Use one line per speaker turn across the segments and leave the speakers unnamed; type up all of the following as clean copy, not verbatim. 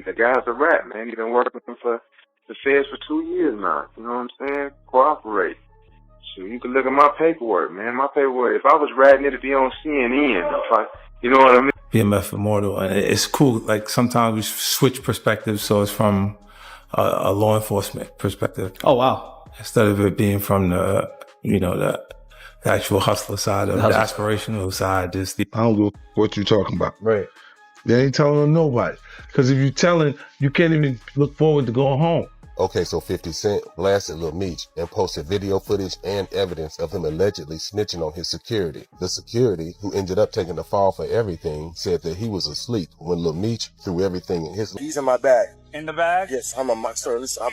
The guy's a rat, man. He's been working for the feds for 2 years now. You know what I'm saying? Cooperate. So you can look at my paperwork, man. My paperwork. If I was ratting, it'd be on CNN. You know what I mean?
BMF Immortal, and it's cool. Like sometimes we switch perspectives, so it's from a law enforcement perspective.
Oh wow!
Instead of it being from the the actual hustler side, of the aspirational side, just the
I don't know what you're talking about.
Right.
They ain't telling nobody. Because if you're telling, you can't even look forward to going home.
Okay, so 50 Cent blasted Lil Meech and posted video footage and evidence of him allegedly snitching on his security. The security, who ended up taking the fall for everything, said that he was asleep when Lil Meech threw everything in his...
He's in my bag.
In the bag?
Yes, I'm a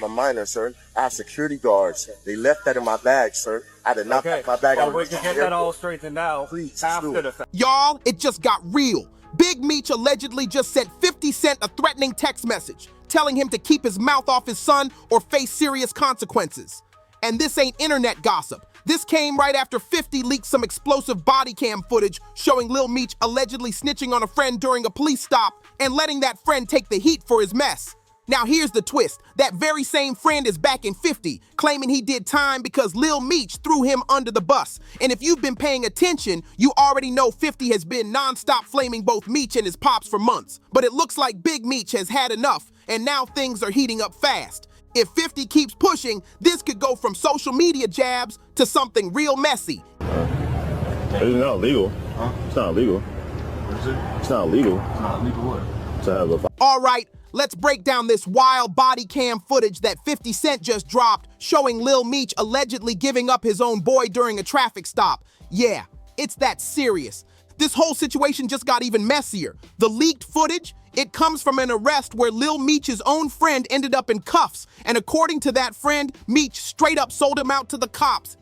minor, sir. I have security guards. They left that in my bag, sir. I did not pack my bag.
Well, we can get that all straightened out.
Please,
after the fact.
Y'all, it just got real. Big Meech allegedly just sent 50 Cent a threatening text message, telling him to keep his mouth off his son or face serious consequences. And this ain't internet gossip. This came right after 50 leaked some explosive body cam footage showing Lil Meech allegedly snitching on a friend during a police stop and letting that friend take the heat for his mess. Now here's the twist. That very same friend is back in 50, claiming he did time because Lil Meech threw him under the bus. And if you've been paying attention, you already know 50 has been nonstop flaming both Meech and his pops for months. But it looks like Big Meech has had enough, and now things are heating up fast. If 50 keeps pushing, this could go from social media jabs to something real messy.
It's not legal. Huh? It's not legal.
What is it?
It's not legal.
It's not legal what?
To have a...
All right. Let's break down this wild body cam footage that 50 Cent just dropped, showing Lil Meech allegedly giving up his own boy during a traffic stop. Yeah, it's that serious. This whole situation just got even messier. The leaked footage, it comes from an arrest where Lil Meech's own friend ended up in cuffs. And according to that friend, Meech straight up sold him out to the cops.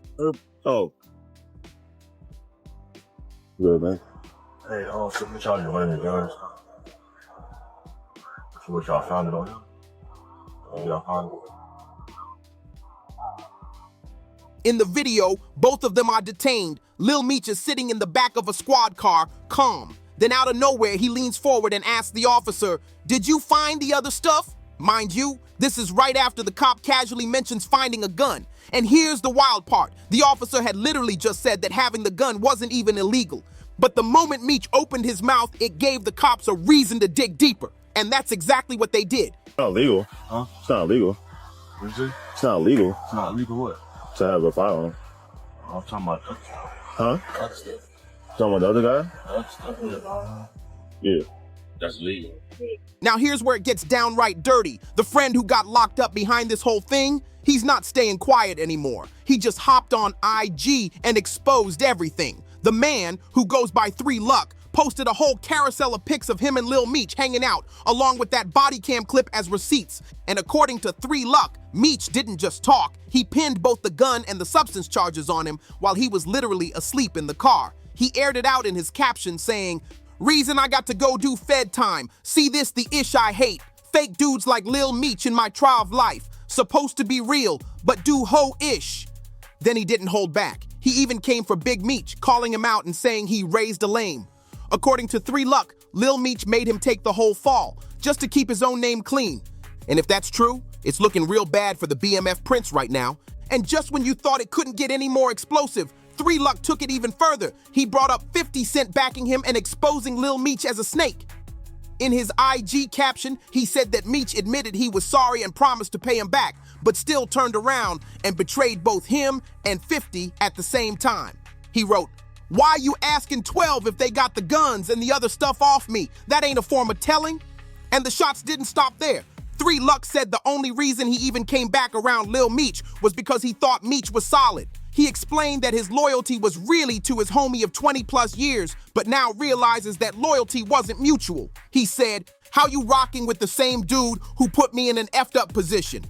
Oh. Good, man.
Hey, so what y'all doing in guns? So what y'all found it on him? Y'all found it?
In the video, both of them are detained. Lil Meech is sitting in the back of a squad car, calm. Then out of nowhere, he leans forward and asks the officer, "Did you find the other stuff?" Mind you, this is right after the cop casually mentions finding a gun. And here's the wild part. The officer had literally just said that having the gun wasn't even illegal. But the moment Meech opened his mouth, it gave the cops a reason to dig deeper. And that's exactly what they did.
It's not legal.
Huh?
It's not legal.
What is it?
It's not legal.
It's not legal what?
To have a firearm.
I'm talking about
Huh?
other stuff.
Talking about the other guy?
Other stuff,
Yeah.
That's legal.
Now here's where it gets downright dirty. The friend who got locked up behind this whole thing, he's not staying quiet anymore. He just hopped on IG and exposed everything. The man, who goes by 3 Luck, posted a whole carousel of pics of him and Lil Meech hanging out, along with that body cam clip as receipts. And according to 3 Luck, Meech didn't just talk, he pinned both the gun and the substance charges on him while he was literally asleep in the car. He aired it out in his caption saying, "Reason I got to go do Fed time. See this the ish I hate. Fake dudes like Lil Meech in my trial of life. Supposed to be real, but do ho-ish." Then he didn't hold back. He even came for Big Meech, calling him out and saying he raised a lame. According to 3 Luck, Lil Meech made him take the whole fall, just to keep his own name clean. And if that's true, it's looking real bad for the BMF Prince right now. And just when you thought it couldn't get any more explosive, 3 Luck took it even further. He brought up 50 Cent backing him and exposing Lil Meech as a snake. In his IG caption, he said that Meech admitted he was sorry and promised to pay him back, but still turned around and betrayed both him and 50 at the same time. He wrote, "Why you asking 12 if they got the guns and the other stuff off me? That ain't a form of telling." And the shots didn't stop there. 3 Luck said the only reason he even came back around Lil Meech was because he thought Meech was solid. He explained that his loyalty was really to his homie of 20 plus years, but now realizes that loyalty wasn't mutual. He said, "How you rocking with the same dude who put me in an effed up position?"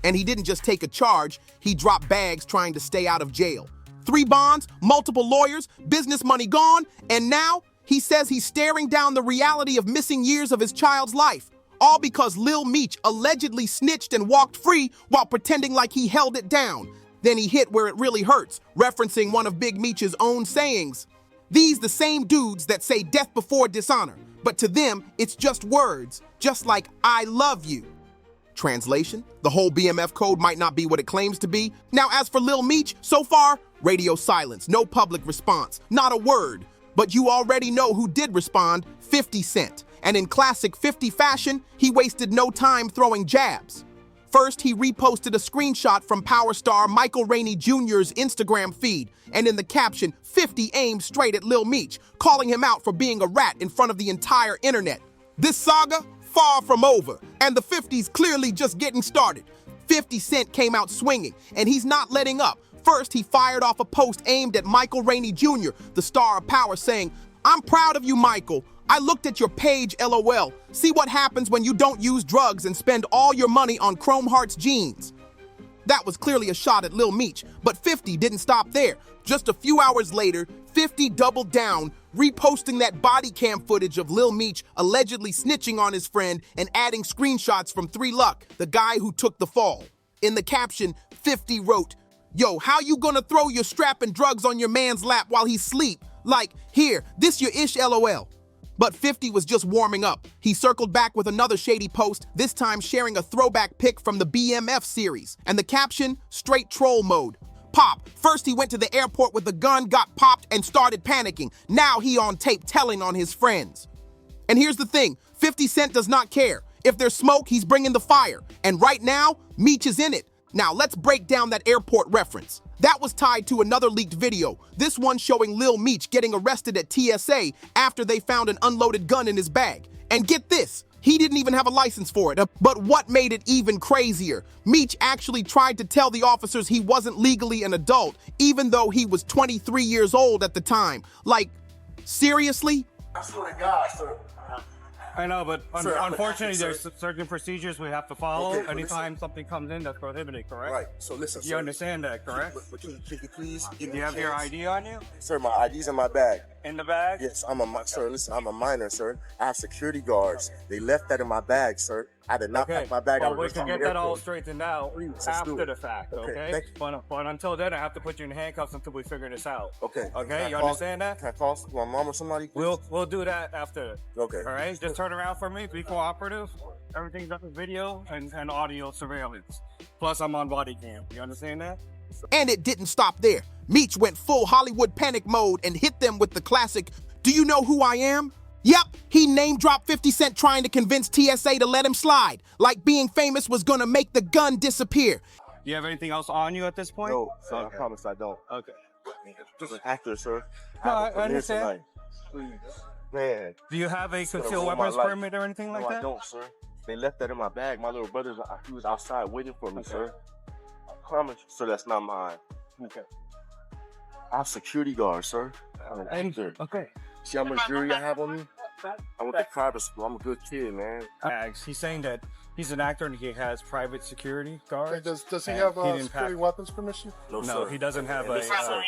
And he didn't just take a charge, he dropped bags trying to stay out of jail. 3 bonds, multiple lawyers, business money gone, and now he says he's staring down the reality of missing years of his child's life. All because Lil Meech allegedly snitched and walked free while pretending like he held it down. Then he hit where it really hurts, referencing one of Big Meech's own sayings. These the same dudes that say death before dishonor, but to them, it's just words, just like I love you. Translation, the whole BMF code might not be what it claims to be. Now, as for Lil Meech, so far, radio silence, no public response, not a word. But you already know who did respond, 50 Cent. And in classic 50 fashion, he wasted no time throwing jabs. First, he reposted a screenshot from power star Michael Rainey Jr.'s Instagram feed, and in the caption, 50 aimed straight at Lil Meech, calling him out for being a rat in front of the entire internet. This saga, far from over, and the 50's clearly just getting started. 50 Cent came out swinging, and he's not letting up. First, he fired off a post aimed at Michael Rainey Jr., the star of Power, saying, "I'm proud of you, Michael. I looked at your page, LOL. See what happens when you don't use drugs and spend all your money on Chrome Hearts jeans." That was clearly a shot at Lil Meech, but 50 didn't stop there. Just a few hours later, 50 doubled down, reposting that body cam footage of Lil Meech allegedly snitching on his friend and adding screenshots from 3 Luck, the guy who took the fall. In the caption, 50 wrote, "Yo, how you gonna throw your strap and drugs on your man's lap while he's asleep? Like, here, this your ish, LOL." But 50 was just warming up. He circled back with another shady post, this time sharing a throwback pic from the BMF series. And the caption, straight troll mode. Pop. First he went to the airport with a gun, got popped, and started panicking. Now he on tape telling on his friends. And here's the thing, 50 Cent does not care. If there's smoke, he's bringing the fire. And right now, Meech is in it. Now let's break down that airport reference. That was tied to another leaked video, this one showing Lil Meech getting arrested at TSA after they found an unloaded gun in his bag. And get this, he didn't even have a license for it. But what made it even crazier? Meech actually tried to tell the officers he wasn't legally an adult, even though he was 23 years old at the time. Like, seriously?
I swear to God, sir.
I know, but
Sir,
unfortunately,
sir.
there's certain procedures we have to follow
Okay, but
anytime something comes in that's prohibited, correct?
Right. So listen, sir.
You understand that, correct?
But can you please give
Do
me
you
a
have your
chance?
ID on you?
Sir, my ID's in my bag.
In the bag?
Yes, sir, listen, I'm a minor, sir. I have security guards. They left that in my bag, sir. I did not pack my bag.
Well,
I
we
was
can
from the
get that all
airport.
straightened out
Please, let's do
after
it.
the fact,
Okay,
okay?
thank you.
But until then, I have to put you in handcuffs until we figure this out.
Okay. Can
Okay,
I
you
call-
understand that?
Can I call my mom or somebody? Please?
We'll do that after.
Okay.
All right, just turn around for me. Be cooperative. Everything's up in video and audio surveillance. Plus, I'm on body cam. You understand that?
And it didn't stop there. Meech went full Hollywood panic mode and hit them with the classic, "Do you know who I am?" Yep, he name-dropped 50 Cent trying to convince TSA to let him slide, like being famous was gonna make the gun disappear.
Do you have anything else on you at this point?
No, sir, I promise I don't.
Okay.
Just an actor, sir.
No,
have a
I
premiere
understand.
tonight. Man.
Do you have a
Could've
concealed
ruined my
weapons
life.
permit or anything like
No, I
that?
don't, sir. They left that in my bag. My little brother, he was outside waiting for me, sir. I promise you, sir, that's not mine.
Okay.
I have security guards, sir. I'm an actor.
Okay.
See how much jewelry I have on me? I went to private school. I'm a good kid, man.
He's saying that he's an actor and he has private security guards.
Does he
and
have
he didn't
security
pack-
weapons permission?
No,
No,
sir.
he doesn't have a.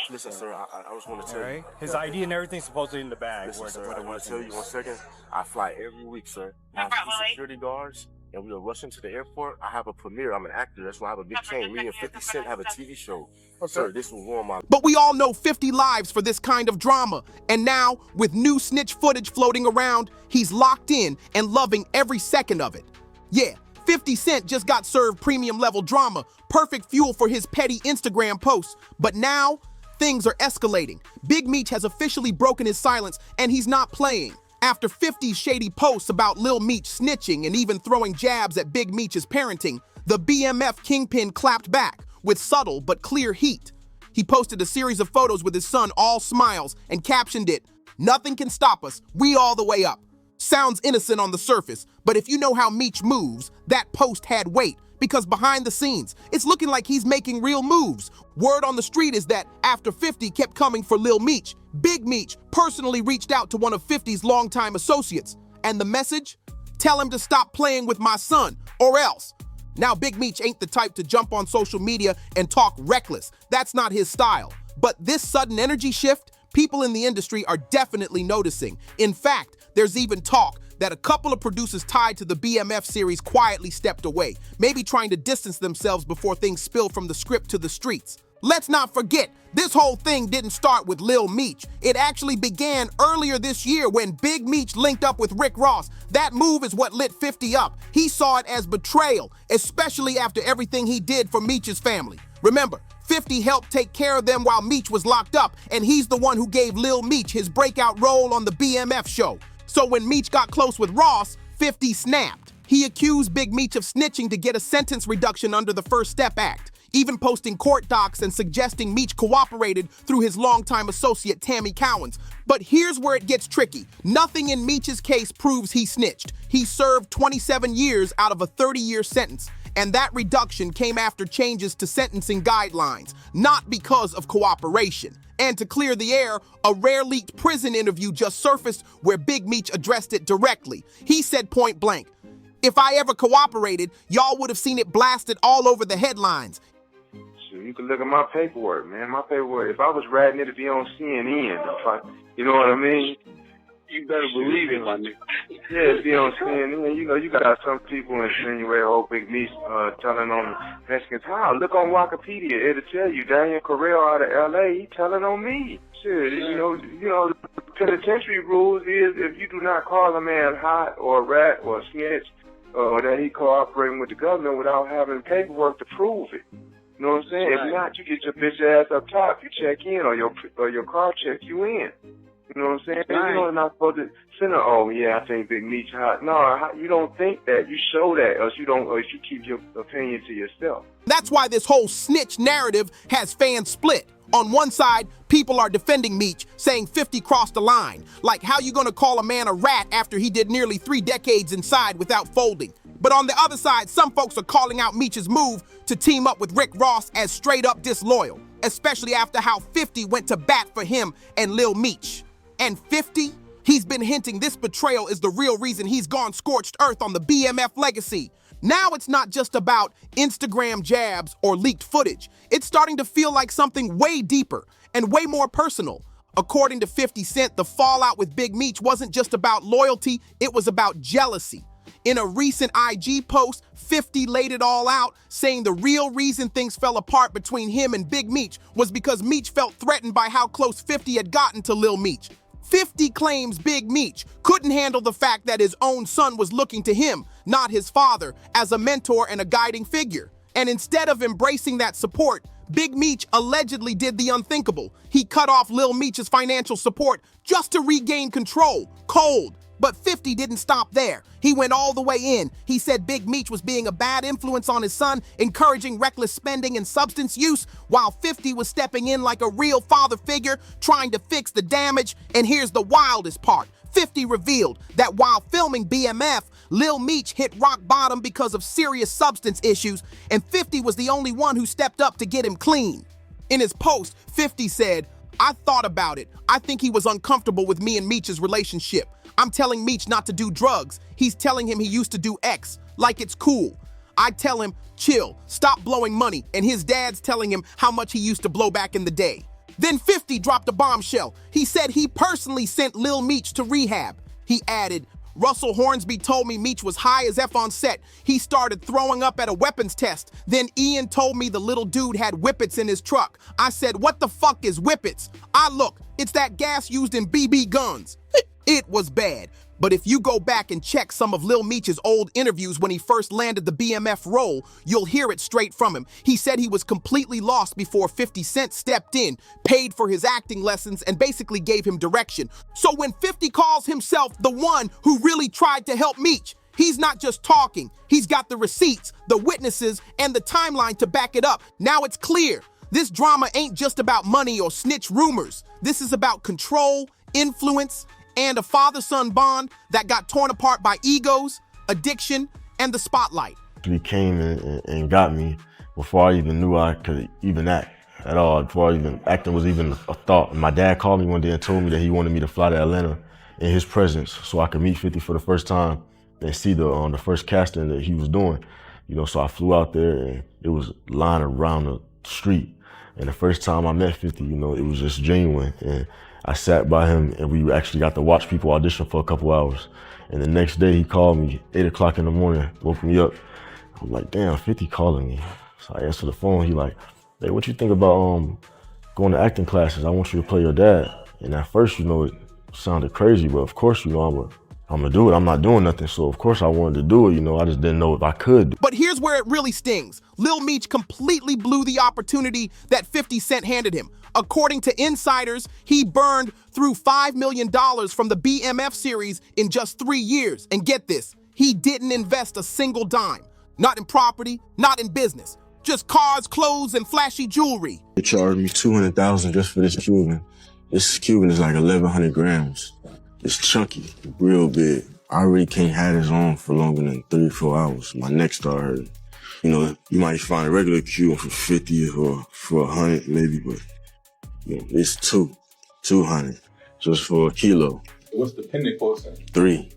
Listen, sir, I just want to
All
tell
right.
you.
His ID and everything's supposedly in the bag.
Listen,
where-
sir,
where
I
the
want to
weapon
tell you
is.
1 second. I fly every week, sir. I have 2 security guards, and we are rushing to the airport. I have a premiere. I'm an actor. That's why I have a big chain. Me and 50 Cent have a TV show. Sir, this will ruin my...
But we all know 50 lives for this kind of drama. And now, with new snitch footage floating around, he's locked in and loving every second of it. Yeah, 50 Cent just got served premium level drama, perfect fuel for his petty Instagram posts. But now, things are escalating. Big Meech has officially broken his silence, and he's not playing. After 50's shady posts about Lil Meech snitching and even throwing jabs at Big Meech's parenting, the BMF kingpin clapped back with subtle but clear heat. He posted a series of photos with his son, all smiles, and captioned it, "Nothing can stop us, we all the way up." Sounds innocent on the surface, but if you know how Meech moves, that post had weight, because behind the scenes, it's looking like he's making real moves. Word on the street is that after 50 kept coming for Lil Meech, Big Meech personally reached out to one of 50's longtime associates. And the message? Tell him to stop playing with my son, or else. Now, Big Meech ain't the type to jump on social media and talk reckless. That's not his style. But this sudden energy shift, people in the industry are definitely noticing. In fact, there's even talk that a couple of producers tied to the BMF series quietly stepped away, maybe trying to distance themselves before things spill from the script to the streets. Let's not forget, this whole thing didn't start with Lil Meech. It actually began earlier this year when Big Meech linked up with Rick Ross. That move is what lit 50 up. He saw it as betrayal, especially after everything he did for Meech's family. Remember, 50 helped take care of them while Meech was locked up, and he's the one who gave Lil Meech his breakout role on the BMF show. So when Meech got close with Ross, 50 snapped. He accused Big Meech of snitching to get a sentence reduction under the First Step Act, even posting court docs and suggesting Meech cooperated through his longtime associate Tammy Cowens. But here's where it gets tricky. Nothing in Meech's case proves he snitched. He served 27 years out of a 30-year sentence, and that reduction came after changes to sentencing guidelines, not because of cooperation. And to clear the air, a rare leaked prison interview just surfaced where Big Meech addressed it directly. He said point blank, "If I ever cooperated, y'all would have seen it blasted all over the headlines."
You can look at my paperwork, man. My paperwork. If I was ratting it to be on CNN, you know what I mean?
You better believe it, my nigga.
Yeah, be on CNN. You know, you got some people insinuate, oh, Big Meech telling on Mexicans. How? Look on Wikipedia. It'll tell you. Daniel Correll out of L.A., he telling on me. Shit, you know, penitentiary rules is if you do not call a man hot or a rat or a snitch or that he cooperating with the government without having paperwork to prove it. You know what I'm saying? Right. If not, you get your bitch ass up top. You check in, or your car check you in. You know what I'm saying? Right. You know, you're not supposed to send her. Oh yeah, I think Big Meech hot. No, you don't think that. You show that, or you keep your opinion to yourself.
That's why this whole snitch narrative has fans split. On one side, people are defending Meech, saying 50 crossed the line. Like, how you gonna call a man a rat after he did nearly 3 decades inside without folding? But on the other side, some folks are calling out Meech's move to team up with Rick Ross as straight up disloyal, especially after how 50 went to bat for him and Lil Meech. And 50, he's been hinting this betrayal is the real reason he's gone scorched earth on the BMF legacy. Now it's not just about Instagram jabs or leaked footage. It's starting to feel like something way deeper and way more personal. According to 50 Cent, the fallout with Big Meech wasn't just about loyalty, it was about jealousy. In a recent IG post, 50 laid it all out, saying the real reason things fell apart between him and Big Meech was because Meech felt threatened by how close 50 had gotten to Lil Meech. 50 claims Big Meech couldn't handle the fact that his own son was looking to him, not his father, as a mentor and a guiding figure. And instead of embracing that support, Big Meech allegedly did the unthinkable. He cut off Lil Meech's financial support just to regain control, cold. But 50 didn't stop there. He went all the way in. He said Big Meech was being a bad influence on his son, encouraging reckless spending and substance use, while 50 was stepping in like a real father figure, trying to fix the damage. And here's the wildest part. 50 revealed that while filming BMF, Lil Meech hit rock bottom because of serious substance issues, and 50 was the only one who stepped up to get him clean. In his post, 50 said, "I thought about it. I think he was uncomfortable with me and Meech's relationship. I'm telling Meech not to do drugs. He's telling him he used to do X, like it's cool. I tell him, chill, stop blowing money, and his dad's telling him how much he used to blow back in the day." Then 50 dropped a bombshell. He said he personally sent Lil Meech to rehab. He added, "Russell Hornsby told me Meech was high as F on set. He started throwing up at a weapons test. Then Ian told me the little dude had whippets in his truck. I said, what the fuck is whippets? Look, it's that gas used in BB guns." It was bad. But if you go back and check some of Lil Meech's old interviews when he first landed the BMF role, you'll hear it straight from him. He said he was completely lost before 50 Cent stepped in, paid for his acting lessons, and basically gave him direction. So when 50 calls himself the one who really tried to help Meech, he's not just talking. He's got the receipts, the witnesses, and the timeline to back it up. Now it's clear. This drama ain't just about money or snitch rumors. This is about control, influence, and a father-son bond that got torn apart by egos, addiction, and the spotlight.
He came and got me before I even knew I could even act at all, before acting was even a thought. And my dad called me one day and told me that he wanted me to fly to Atlanta in his presence so I could meet 50 for the first time and see the first casting that he was doing. You know, so I flew out there and it was lined around the street. And the first time I met 50, you know, it was just genuine. And I sat by him and we actually got to watch people audition for a couple hours. And the next day he called me, 8 o'clock in the morning, woke me up. I'm like, damn, 50 calling me. So I answered the phone, he like, hey, what you think about going to acting classes? I want you to play your dad. And at first, you know, it sounded crazy, but of course, you know, I'm gonna do it. I'm not doing nothing, so of course I wanted to do it, you know, I just didn't know if I could.
But here's where it really stings. Lil Meech completely blew the opportunity that 50 Cent handed him. According to insiders, he burned through $5 million from the BMF series in just 3 years. And get this, he didn't invest a single dime. Not in property, not in business. Just cars, clothes, and flashy jewelry.
They charged me $200,000 just for this Cuban. This Cuban is like 1,100 grams. It's chunky, real big. I really can't have this on for longer than 3 or 4 hours. My neck started hurting. You know, you might find a regular Cuban for 50 or for 100 maybe, but you know, it's 200 just for a kilo.
What's the pendant cost?
3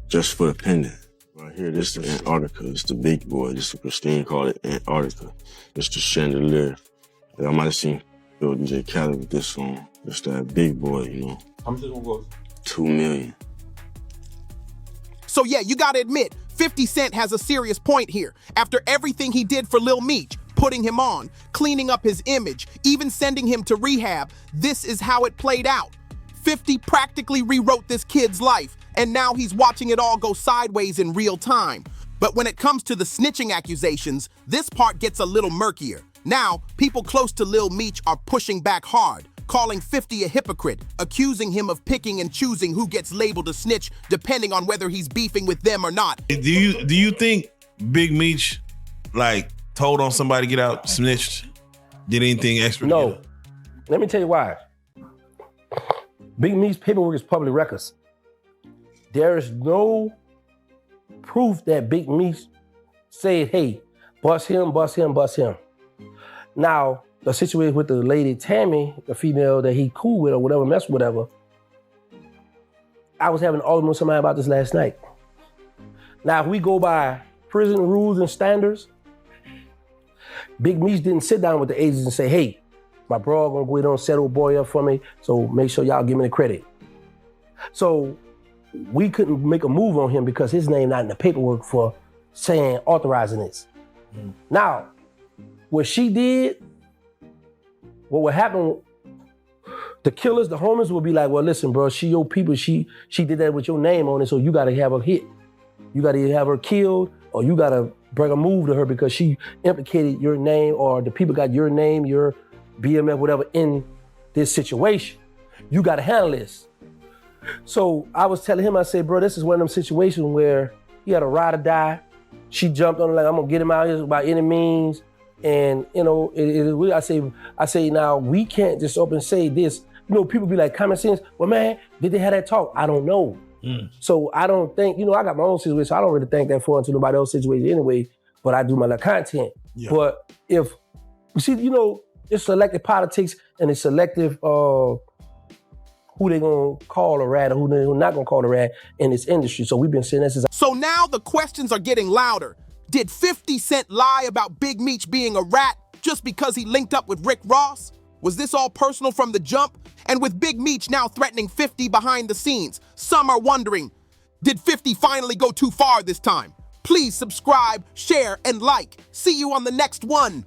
just for a pendant. Right here, this is Antarctica. It's the big boy. This is Christine called it Antarctica. It's the chandelier. I might have seen Phil DJ Khaled with this on. It's that big boy, you know.
How much is one cost?
$2 million.
So yeah, you gotta admit, 50 Cent has a serious point here. After everything he did for Lil Meech, putting him on, cleaning up his image, even sending him to rehab, this is how it played out. 50 practically rewrote this kid's life, and now he's watching it all go sideways in real time. But when it comes to the snitching accusations, this part gets a little murkier. Now, people close to Lil Meech are pushing back hard, calling 50 a hypocrite, accusing him of picking and choosing who gets labeled a snitch depending on whether he's beefing with them or not.
Do you think Big Meech like told on somebody to get out, snitched, did anything extra?
No. Let me tell you why. Big Meech's paperwork is public records. There is no proof that Big Meech said, hey, bust him, bust him, bust him. Now, the situation with the lady Tammy, the female that he cool with or whatever, mess with whatever, I was having an argument with somebody about this last night. Now, if we go by prison rules and standards, Big Meech didn't sit down with the agents and say, hey, my bro gonna go ahead and settle boy up for me, so make sure y'all give me the credit. So we couldn't make a move on him because his name not in the paperwork for saying, authorizing this. Now, what she did, what would happen, the killers, the homies will be like, well, listen, bro, she your people, she did that with your name on it, so you gotta have her hit. You gotta either have her killed or you gotta bring a move to her because she implicated your name or the people got your name, your BMF, whatever, in this situation. You gotta handle this. So I was telling him, I said, bro, this is one of them situations where he had a ride or die. She jumped on it like, I'm gonna get him out here by any means. And you know, I say now we can't just up and say this. You know, people be like, common sense. Well, man, did they have that talk? I don't know. So I don't think, you know, I got my own situation. So I don't really think that far into nobody else's situation anyway. But I do my content. Yeah. But if you see, you know, it's selective politics and it's selective who they gonna call a rat or who they not gonna call a rat in this industry. So we've been saying this.
So now the questions are getting louder. Did 50 Cent lie about Big Meech being a rat just because he linked up with Rick Ross? Was this all personal from the jump? And with Big Meech now threatening 50 behind the scenes, some are wondering, did 50 finally go too far this time? Please subscribe, share, and like. See you on the next one.